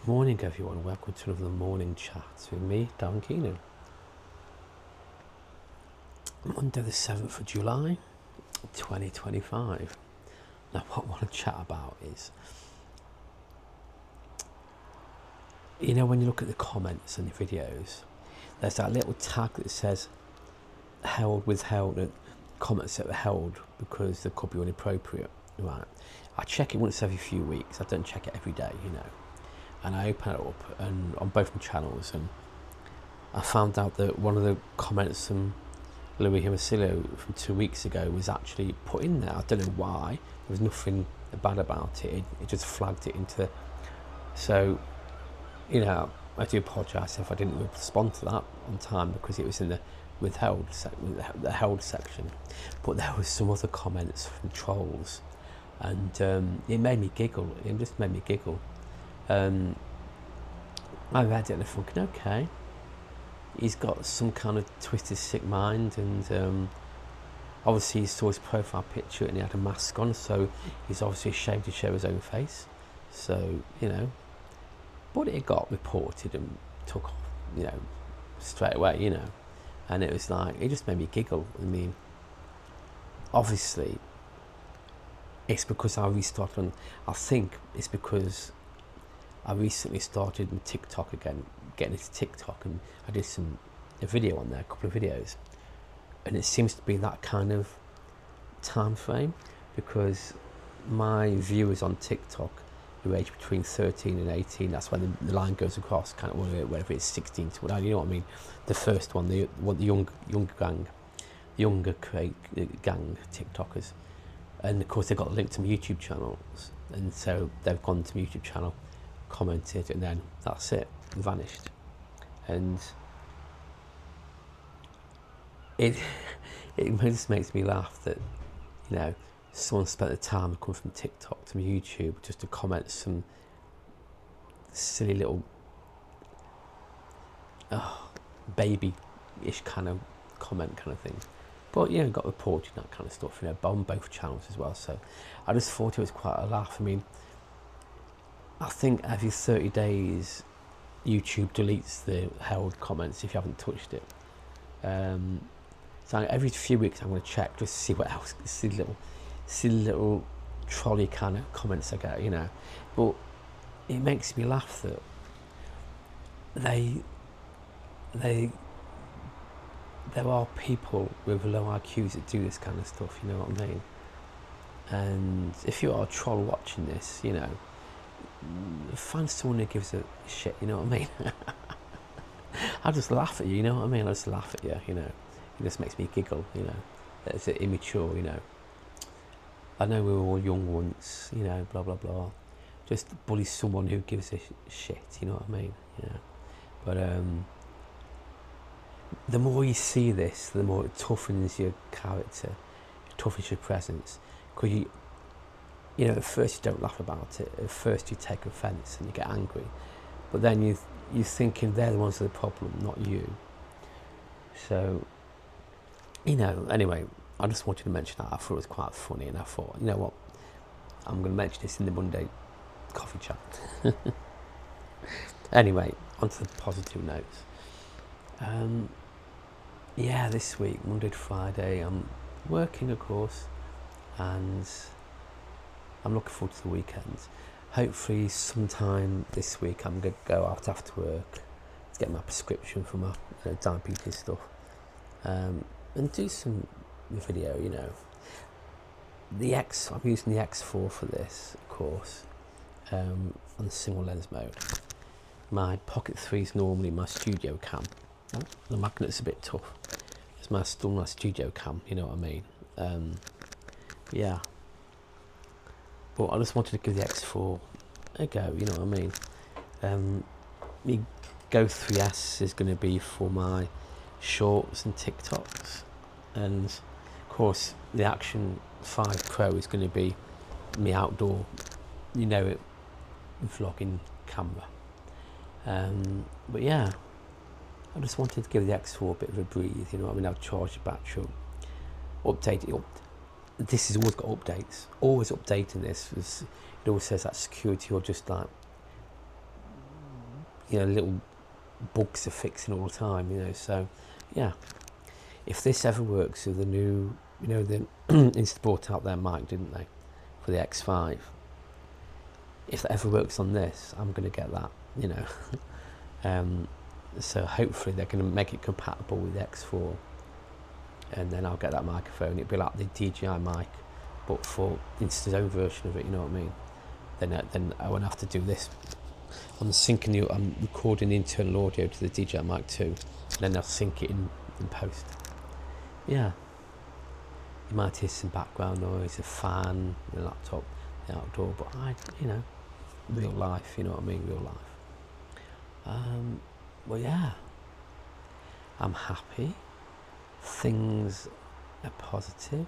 Morning everyone, welcome to another morning chat with me, Darren Keenan. Monday the 7th of July, 2025. Now what I want to chat about is, you know, when you look at the comments and the videos, there's that little tag that says held, withheld, and comments that were held because they could be inappropriate, right? I check it once every few weeks, I don't check it every day, you know. And I open it up and on both my channels, and I found out that one of the comments from Louis Himacillo from 2 weeks ago was actually put in there. I don't know why. There was nothing bad about it. It just flagged it into. So, you know, I do apologise if I didn't respond to that on time because it was in the the held section. But there was some other comments from trolls, and it made me giggle. It just made me giggle. I read it and I'm thinking, okay, he's got some kind of twisted, sick mind, and obviously he saw his profile picture and he had a mask on, so he's obviously ashamed to show his own face. So, you know, but it got reported and took off, you know, straight away, you know, and it was like, it just made me giggle. I mean, obviously, it's because I restarted on, I think it's because I recently started on TikTok again, getting into TikTok, and I did a video on there, a couple of videos, and it seems to be that kind of time frame because my viewers on TikTok who age between 13 and 18, that's when the line goes across, kind of whether it's 16 to whatever, you know what I mean? The first one, the younger gang, gang TikTokers, and of course they've got a link to my YouTube channels, and so they've gone to my YouTube channel, commented, and then that's it, vanished. And it just makes me laugh that, you know, someone spent the time to come from TikTok to my YouTube just to comment some silly little baby-ish kind of comment kind of thing. But, you know, got reported and that kind of stuff, you know, on both channels as well. So I just thought it was quite a laugh. I mean, I think every 30 days YouTube deletes the held comments if you haven't touched it. So every few weeks I'm going to check just to see what else, see little trolley kind of comments I get, you know. But it makes me laugh that there are people with low IQs that do this kind of stuff, you know what I mean? And if you are a troll watching this, you know, find someone who gives a shit, you know what I mean? I just laugh at you, you know what I mean? I just laugh at you, you know. It just makes me giggle, you know. It's immature, you know. I know we were all young once, you know, blah, blah, blah. Just bully someone who gives a shit, you know what I mean? You know. But the more you see this, the more it toughens your character, it toughens your presence. Because you know, at first you don't laugh about it. At first you take offence and you get angry. But then you're thinking they're the ones with the problem, not you. So, you know, anyway, I just wanted to mention that. I thought it was quite funny, and I thought, you know what, I'm going to mention this in the Monday coffee chat. Anyway, on to the positive notes. Yeah, this week, Monday to Friday, I'm working, of course, and I'm looking forward to the weekends. Hopefully sometime this week I'm going to go out after work to get my prescription for my diabetes stuff, and do some video, you know. I'm using the X4 for this, of course, on the single lens mode. My Pocket 3 is normally my studio cam. The magnet's a bit tough. It's still my studio cam, you know what I mean? Yeah. But I just wanted to give the X4 a go, you know what I mean? The Go 3S is going to be for my shorts and TikToks, and of course the Action 5 Pro is going to be me outdoor, you know, it vlogging camera. But yeah, I just wanted to give the X4 a bit of a breathe, you know what I mean? I've charged the battery, update it up. This has always got updates, always updating this. It always says that security or just like you know, little bugs are fixing all the time, you know. So yeah, if this ever works with the new, you know, the Insta brought out their mic, didn't they, for the X5? If that ever works on this, I'm going to get that, you know. So hopefully they're going to make it compatible with the X4, and then I'll get that microphone. It'll be like the Dji Mic, but for Insta's own version of it, you know what I mean? Then I won't have to do this. I'm recording the internal audio to the Dji Mic too, and then I'll sync it in post. Yeah. You might hear some background noise, a fan, the laptop, the outdoor, but you know, real life, you know what I mean, real life. Well, yeah, I'm happy. Things are positive.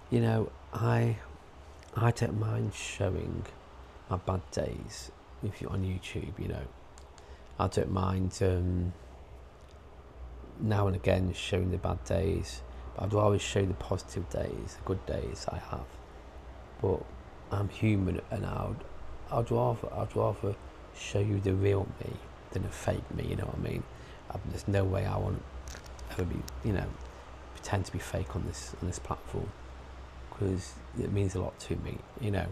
You know, I don't mind showing my bad days if you're on YouTube, you know. I don't mind now and again showing the bad days, but I'd rather show the positive days, the good days I have. But I'm human, and I'd rather show you the real me than a fake me, you know what I mean? There's no way I want to ever be, you know, pretend to be fake on this platform, because it means a lot to me, you know.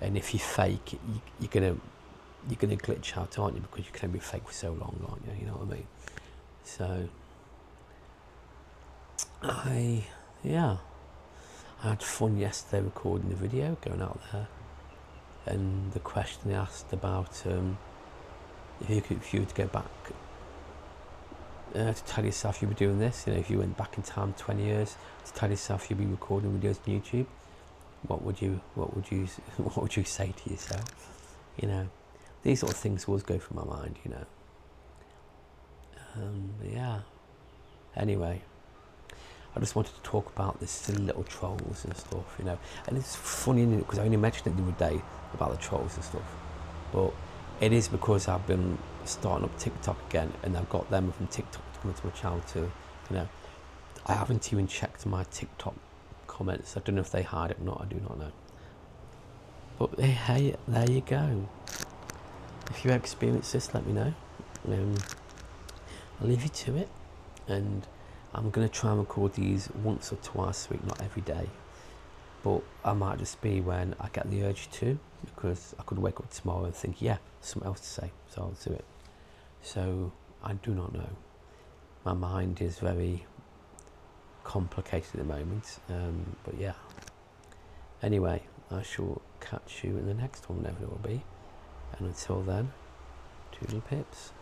And if you fake, you're gonna glitch out, aren't you? Because you can only be fake for so long, aren't you? You know what I mean? So I had fun yesterday recording the video, going out there, and the question they asked about if you were to go back to tell yourself you were doing this, you know, if you went back in time 20 years to tell yourself you'd be recording videos on YouTube, what would you say to yourself? You know, these sort of things always go through my mind, you know. Yeah. Anyway, I just wanted to talk about this silly little trolls and stuff, you know. And it's funny, because I only mentioned it the other day about the trolls and stuff, but it is because I've been starting up TikTok again, and I've got them from TikTok to come into my channel too, you know. I haven't even checked my TikTok comments. I don't know if they hide it or not, I do not know. But hey, there you go. If you experience this, let me know. I'll leave you to it, and I'm going to try and record these once or twice a week, not every day. But I might just be when I get the urge to, because I could wake up tomorrow and think, yeah, something else to say, so I'll do it. So I do not know. My mind is very complicated at the moment, but yeah. Anyway, I shall catch you in the next one, whenever it will be. And until then, toodle pips.